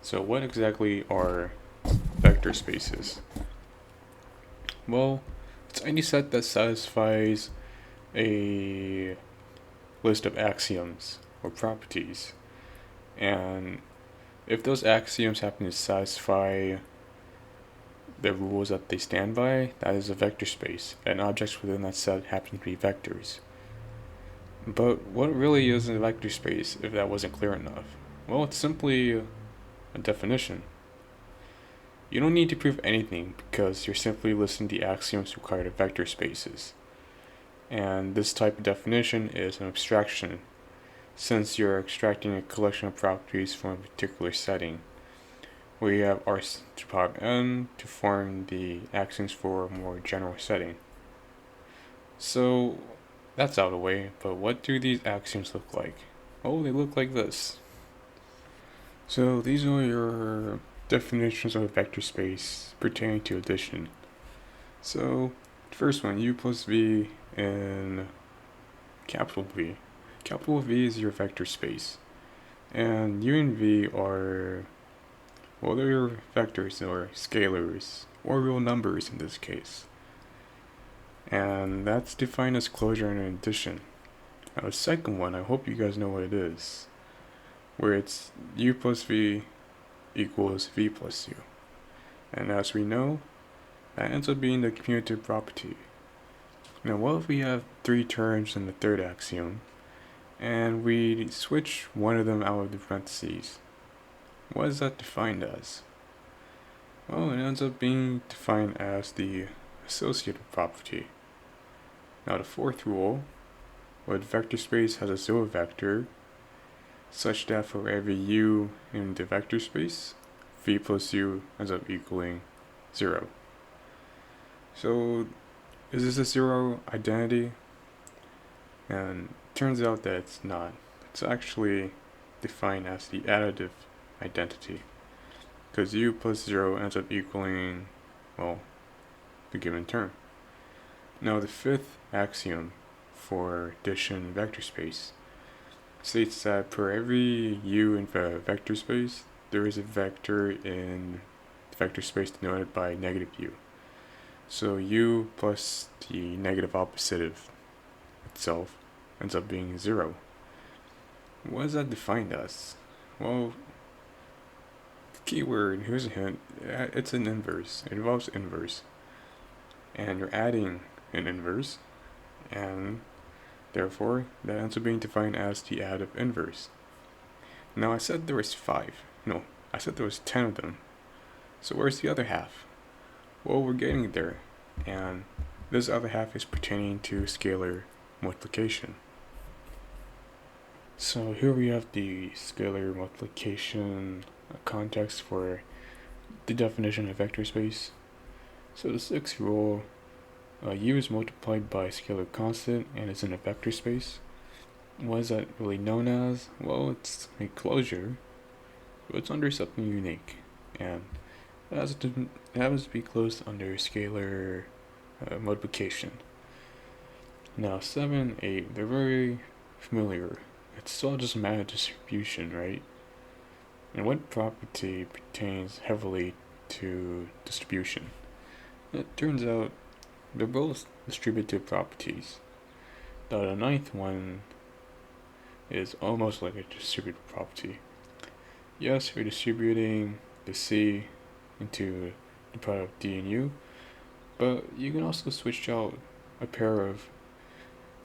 So what exactly are vector spaces? Well, it's any set that satisfies a list of axioms or properties. And if those axioms happen to satisfy the rules that they stand by, that is a vector space, and objects within that set happen to be vectors. But what really is a vector space if that wasn't clear enough? Well, it's simply a definition. You don't need to prove anything because you're simply listing the axioms required of vector spaces. And this type of definition is an abstraction, since you're extracting a collection of properties from a particular setting, where you have R to the power of n to form the axioms for a more general setting. So that's out of the way, but what do these axioms look like? Oh, they look like this. So these are your definitions of a vector space pertaining to addition. So, first one, u plus v in capital V. Capital V is your vector space. And u and v are, well, they're your vectors or scalars, or real numbers in this case. And that's defined as closure and addition. Now, the second one, I hope you guys know what it is, where it's u plus v equals v plus u. And as we know, that ends up being the commutative property. Now, what if we have three terms in the third axiom, and we switch one of them out of the parentheses? What is that defined as? Well, it ends up being defined as the associative property. Now, the fourth rule, what vector space has a zero vector, such that for every u in the vector space, v plus u ends up equaling 0. So, is this a zero identity? And it turns out that it's not. It's actually defined as the additive identity, because u plus 0 ends up equaling, well, the given term. Now the fifth axiom for addition vector space states that for every u in the vector space, there is a vector in the vector space denoted by negative u. So u plus the negative opposite of itself ends up being 0. What is that defined as? Well, keyword, here's a hint, it's an inverse. It involves inverse. And you're adding an inverse, and therefore that ends up being defined as the additive inverse. Now I said there was 5. No, I said there was 10 of them. So where's the other half? Well, we're getting there, and this other half is pertaining to scalar multiplication. So here we have the scalar multiplication context for the definition of vector space. So the sixth rule, u is multiplied by a scalar constant and is in a vector space. What is that really known as? Well, it's a closure, but it's under something unique, and it happens to be closed under scalar multiplication. Now 7, 8, they're very familiar. It's all just a matter of distribution, right? And what property pertains heavily to distribution? It turns out they're both distributive properties. Now the ninth one is almost like a distributive property. Yes, we're distributing the C into the product D and U, but you can also switch out a pair of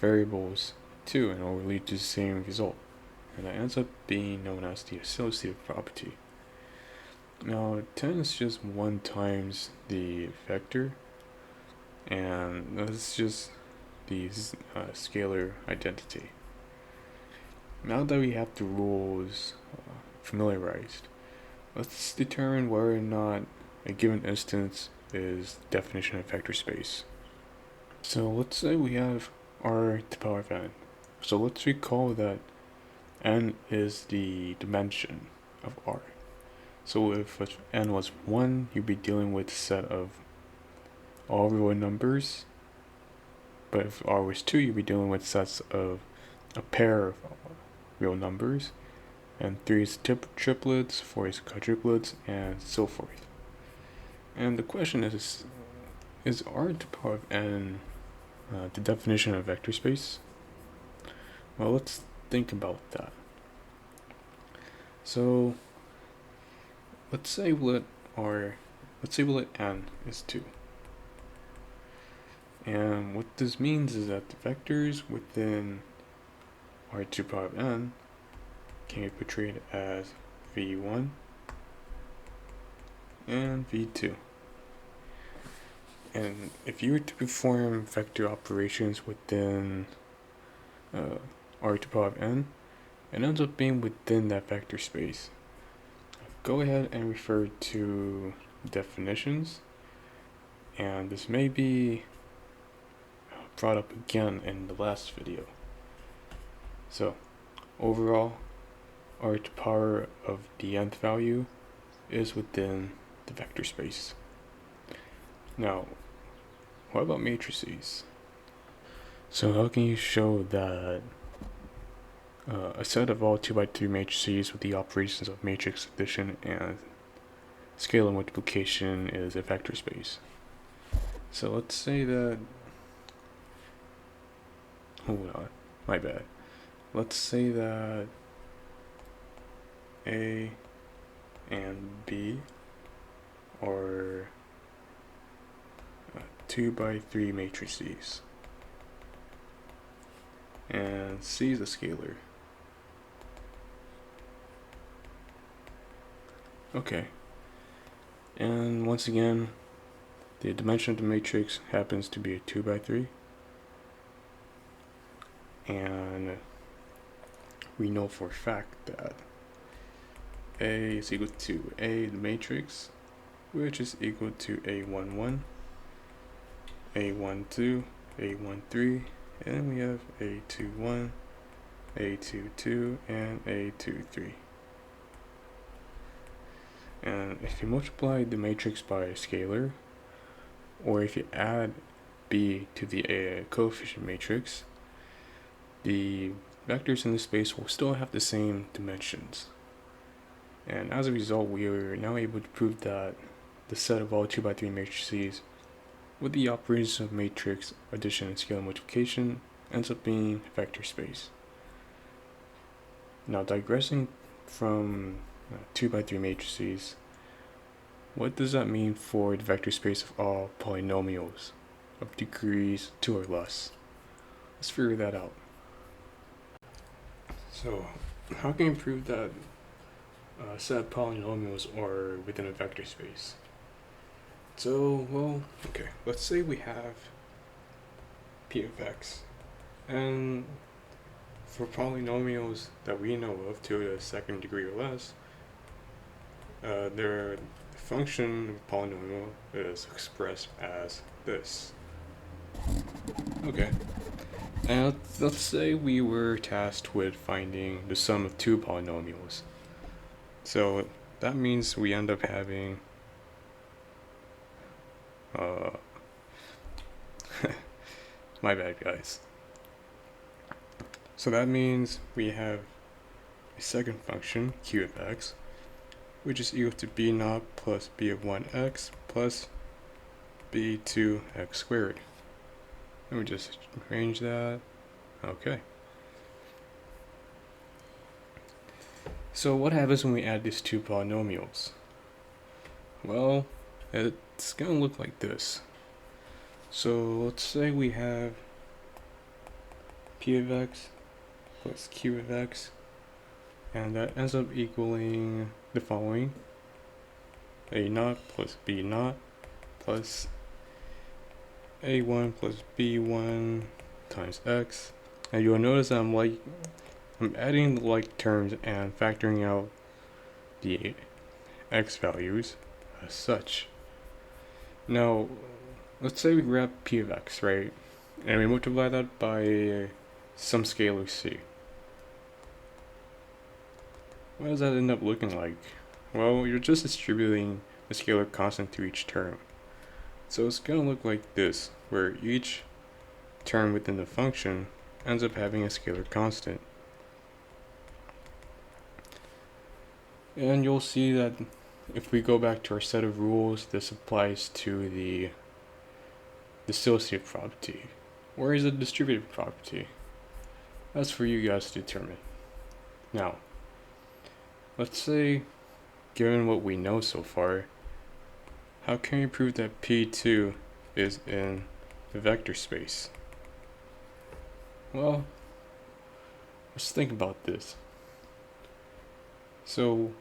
variables too, and it will lead to the same result. And that ends up being known as the associative property. Now 10 is just 1 times the vector, and that's just the scalar identity. Now that we have the rules familiarized, let's determine whether or not a given instance is the definition of vector space. So let's say we have r to the power of n. So let's recall that n is the dimension of r. So if n was 1, you'd be dealing with a set of all real numbers. But if r was 2, you'd be dealing with sets of a pair of real numbers. and 3 is triplets, 4 is quadruplets, and so forth. And the question is R to the power of n the definition of vector space? Well, let's think about that. So let's say we let n is 2. And what this means is that the vectors within R to the power of n can be portrayed as v1 and v2. And if you were to perform vector operations within R to the power of n, it ends up being within that vector space. Go ahead and refer to definitions, and this may be brought up again in the last video. So overall, R to the power of the nth value is within the vector space. Now, what about matrices? So how can you show that a set of all 2x3 matrices with the operations of matrix addition and scalar multiplication is a vector space? So let's say that, hold on, my bad. Let's say that A and B are 2x3 matrices, and C is a scalar. Okay, and once again, the dimension of the matrix happens to be a 2x3, and we know for a fact that A is equal to A the matrix, which is equal to A11, A12, A13, and we have A21, A22, and A23. And if you multiply the matrix by a scalar, or if you add B to the coefficient matrix, the vectors in the space will still have the same dimensions. And as a result, we are now able to prove that the set of all 2x3 matrices with the operations of matrix addition and scalar multiplication ends up being vector space. Now, digressing from 2x3 matrices, what does that mean for the vector space of all polynomials of degrees 2 or less? Let's figure that out. So, how can you prove that a set of polynomials are within a vector space? So, well, okay, let's say we have p of x, and for polynomials that we know of to the second degree or less, their function of polynomial is expressed as this. Okay, and let's say we were tasked with finding the sum of two polynomials. So that means we end up having my bad, guys. So that means we have a second function, q of x, which is equal to b naught plus b of 1x plus b2x squared. Let me just arrange that. Okay. So what happens when we add these two polynomials? Well, it's going to look like this. So let's say we have p of x plus q of x, and that ends up equaling the following: a naught plus b naught plus a1 plus b1 times x. And you'll notice I'm adding the like terms and factoring out the x values as such. Now, let's say we grab p of x, right? And we multiply that by some scalar c. What does that end up looking like? Well, you're just distributing the scalar constant to each term. So it's going to look like this, where each term within the function ends up having a scalar constant. And you'll see that if we go back to our set of rules, this applies to the dissociative property. Where is the distributive property? That's for you guys to determine. Now, let's say, given what we know so far, how can we prove that P2 is in the vector space? Well, let's think about this. So,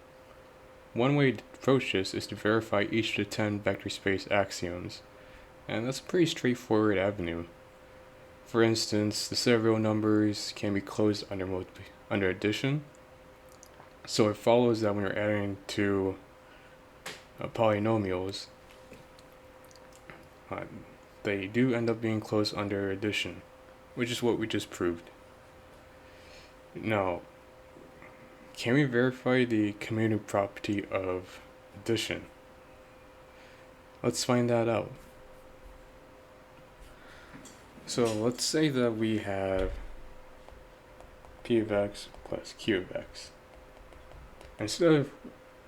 one way to approach this is to verify each of the 10 vector space axioms, and that's a pretty straightforward avenue. For instance, the set of real numbers can be closed under addition, so it follows that when you're adding two polynomials, they do end up being closed under addition, which is what we just proved. Now, can we verify the commutative property of addition? Let's find that out. So let's say that we have p of x plus q of x. Instead of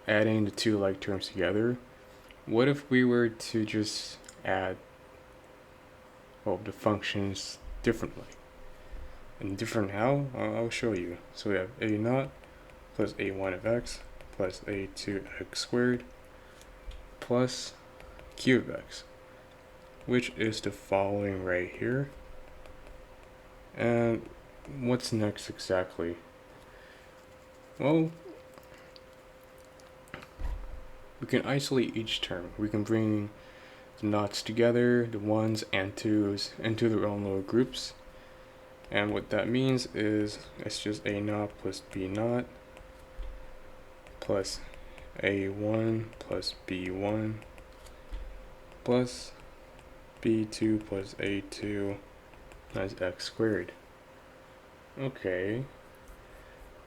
adding the two like terms together, what if we were to just add the functions differently? And different how? I'll show you. So we have a naught plus a1 of x plus a2 x squared plus q of x, which is the following right here. And what's next exactly? Well, we can isolate each term. We can bring the naughts together, the ones and twos, into their own little groups. And what that means is it's just a naught plus b naught plus a1 plus b1 plus b2 plus a2 times x squared. Okay.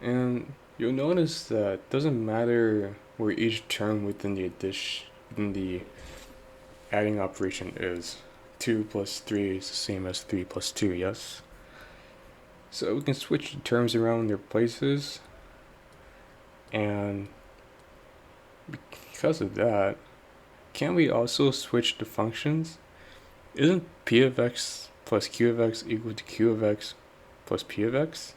And you'll notice that it doesn't matter where each term within the adding operation is. 2 plus 3 is the same as 3 plus 2, yes? So we can switch the terms around their places, and because of that, can we also switch the functions? Isn't p of x plus q of x equal to q of x plus p of x?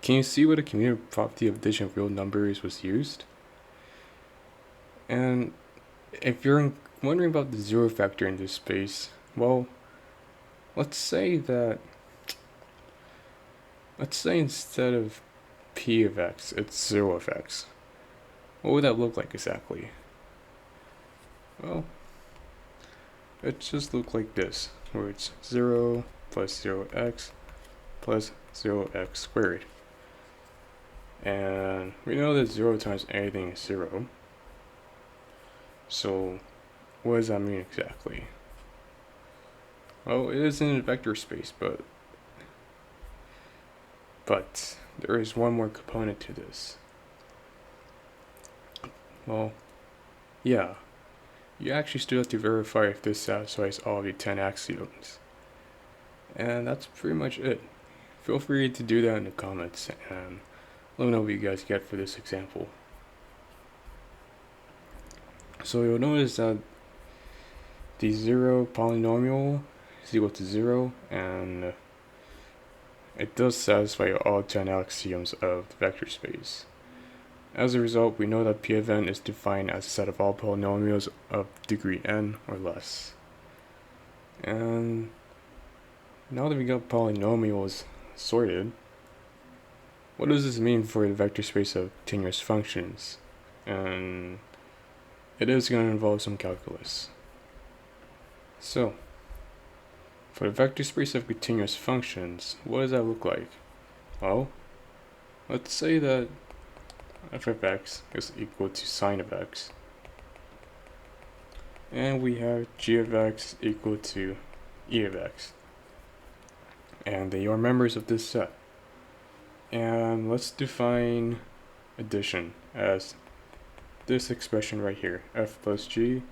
Can you see what a commutative property of addition of real numbers was used? And if you're wondering about the zero factor in this space, well, let's say instead of p of x, it's 0 of x. What would that look like exactly? Well, it just look like this, where it's 0 plus 0x plus 0x squared. And we know that 0 times anything is 0. So, what does that mean exactly? Well, it is in a vector space, but there is one more component to this. Well, yeah, you actually still have to verify if this satisfies all of your 10 axioms. And that's pretty much it. Feel free to do that in the comments, and let me know what you guys get for this example. So you'll notice that the zero polynomial is equal to 0, and it does satisfy all 10 axioms of the vector space. As a result, we know that P of n is defined as a set of all polynomials of degree n or less. And now that we got polynomials sorted, what does this mean for the vector space of continuous functions? And it is going to involve some calculus. So, for the vector space of continuous functions, what does that look like? Well, let's say that f of x is equal to sine of x, and we have g of x equal to e of x, and they are members of this set. And let's define addition as this expression right here, f plus g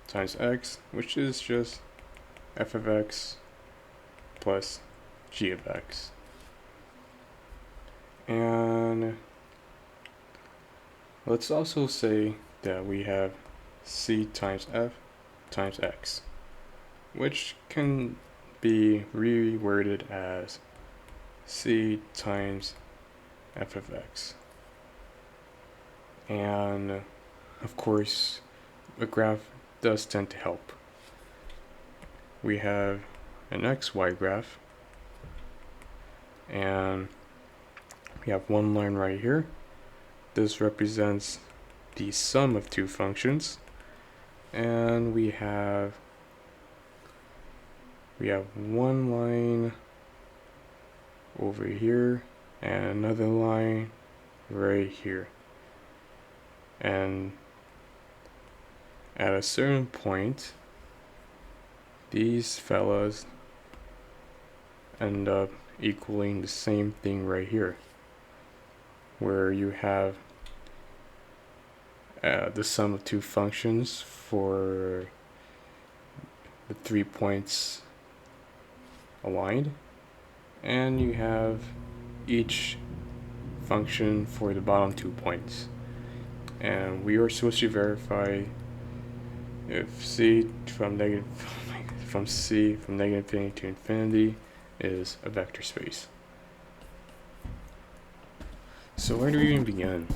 times x, which is just f of x plus g of x. And Let's also say that we have c times f times x, which can be reworded as c times f of x. And of course, a graph does tend to help. We have an xy graph, and we have one line right here. This represents the sum of two functions, and we have one line over here and another line right here. And at a certain point, these fellas end up equaling the same thing right here, where you have the sum of two functions for the 3 points aligned, and you have each function for the bottom 2 points. And we are supposed to verify if c from negative infinity to infinity is a vector space. So where do we even begin?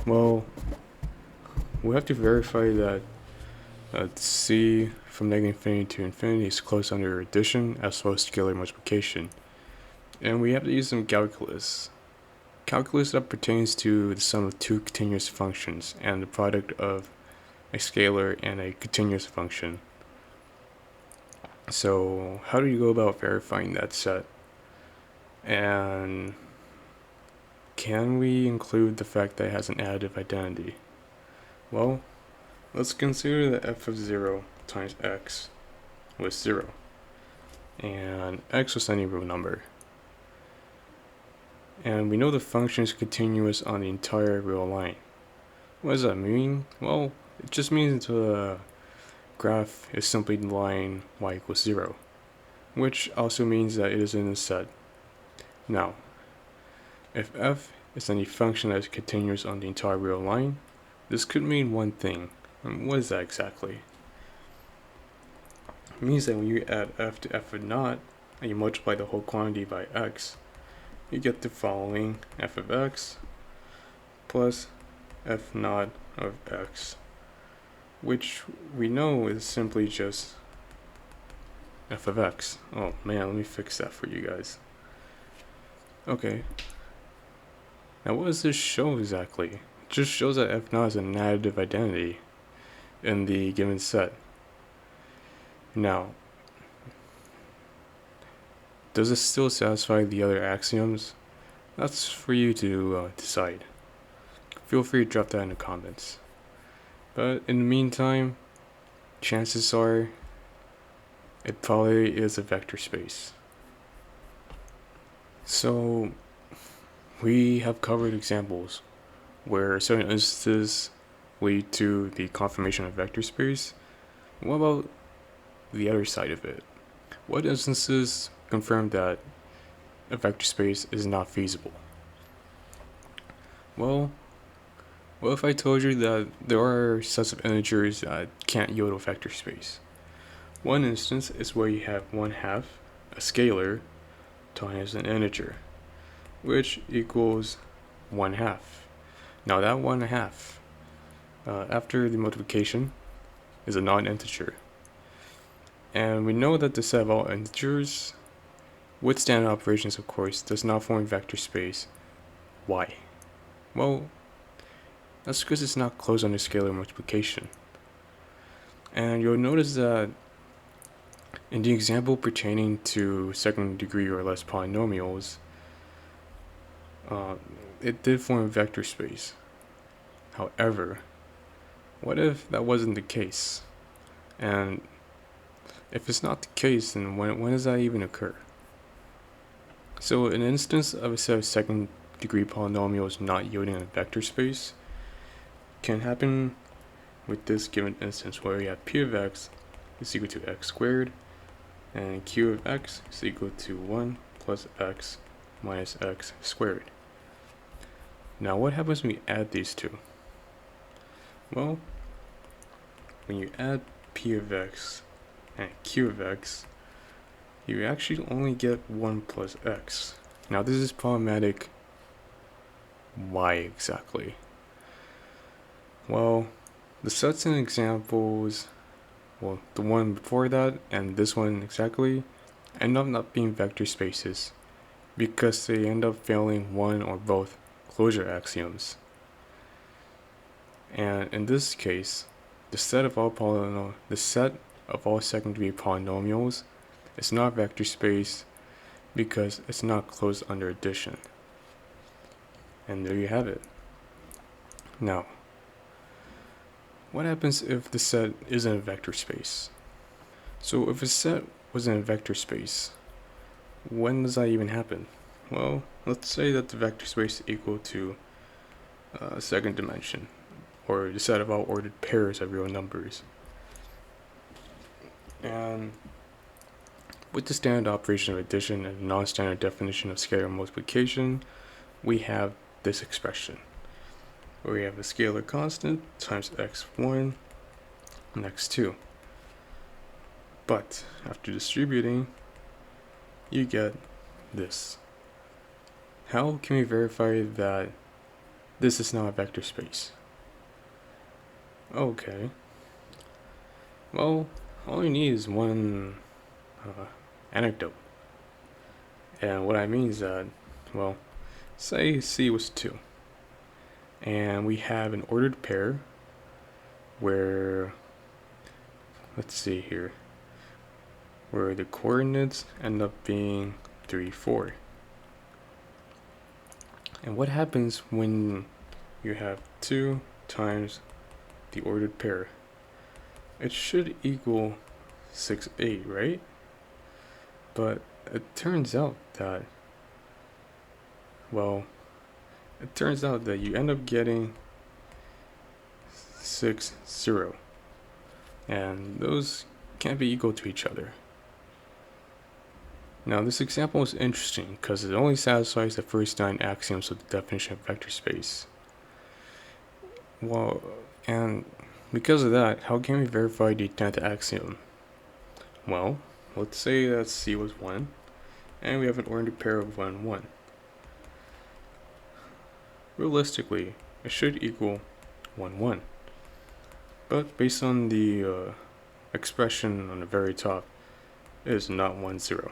Well, we have to verify that c from negative infinity to infinity is close under addition as well as scalar multiplication. And we have to use some calculus. Calculus that pertains to the sum of two continuous functions and the product of a scalar and a continuous function. So how do you go about verifying that set? And can we include the fact that it has an additive identity? Well, let's consider that f of 0 times x was 0, and x was any real number. And we know the function is continuous on the entire real line. What does that mean? Well, it just means the graph is simply the line y equals 0, which also means that it is in a set. Now, if f is any function that is continuous on the entire real line, this could mean one thing. And what is that exactly? It means that when you add f to f of naught, and you multiply the whole quantity by x, you get the following: f of x plus f naught of x, which we know is simply just f of x. Oh man, let me fix that for you guys. Okay. Now what does this show exactly? It just shows that f naught is an additive identity in the given set. Now, does it still satisfy the other axioms? That's for you to decide. Feel free to drop that in the comments. But in the meantime, chances are it probably is a vector space. So we have covered examples where certain instances lead to the confirmation of vector space. What about the other side of it? What instances confirm that a vector space is not feasible? Well, what if I told you that there are sets of integers that can't yield a vector space? One instance is where you have 1/2, a scalar, times an integer, which equals 1/2. Now that 1/2, after the multiplication, is a non-integer. And we know that the set of all integers, with standard operations of course, does not form a vector space. Why? Well, that's because it's not closed under scalar multiplication. And you'll notice that in the example pertaining to second degree or less polynomials, it did form a vector space. However, what if that wasn't the case? And if it's not the case, then when does that even occur? So an instance of a set of second degree polynomials not yielding a vector space can happen with this given instance where we have p of x is equal to x squared and q of x is equal to 1 plus x minus x squared. Now what happens when we add these two? Well, when you add p of x and q of x, you actually only get 1 plus x. Now this is problematic. Why exactly? Well, the sets and examples, well, the one before that and this one exactly, end up not being vector spaces because they end up failing one or both closure axioms. And in this case, the set of all second-degree polynomials is not vector space because it's not closed under addition. And there you have it. Now, what happens if the set isn't a vector space? So if a set was in a vector space, when does that even happen? Well, let's say that the vector space is equal to a second dimension, or the set of all ordered pairs of real numbers. And with the standard operation of addition and the non-standard definition of scalar multiplication, we have this expression, where we have a scalar constant times x1 and x2. But after distributing, you get this. How can we verify that this is not a vector space? Okay. Well, all you need is one anecdote. And what I mean is that, well, say C was 2. And we have an ordered pair where, let's see here, where the coordinates end up being 3, 4. And what happens when you have 2 times the ordered pair? It should equal 6, 8, right? But it turns out that, well, you end up getting 6, 0. And those can't be equal to each other. Now this example is interesting because it only satisfies the first 9 axioms of the definition of vector space. Well, and because of that, how can we verify the 10th axiom? Well, let's say that C was 1, and we have an ordered pair of 1, 1. Realistically, it should equal 1, 1. But based on the expression on the very top, it is not 1, 0.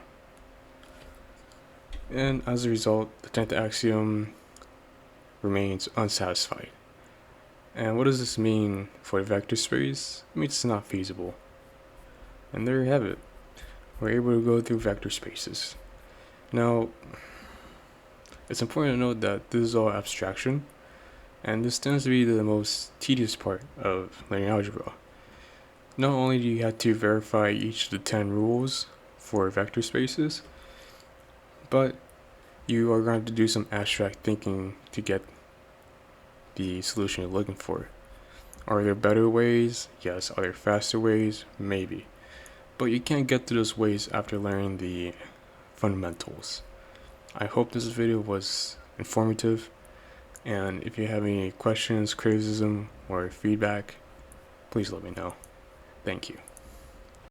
And as a result, the 10th axiom remains unsatisfied. And what does this mean for the vector space? It means it's not feasible. And there you have it. We're able to go through vector spaces. Now, it's important to note that this is all abstraction, and this tends to be the most tedious part of linear algebra. Not only do you have to verify each of the 10 rules for vector spaces, but you are going to do some abstract thinking to get the solution you're looking for. Are there better ways? Yes. Are there faster ways? Maybe. But you can't get to those ways after learning the fundamentals. I hope this video was informative, and if you have any questions, criticism, or feedback, please let me know. Thank you.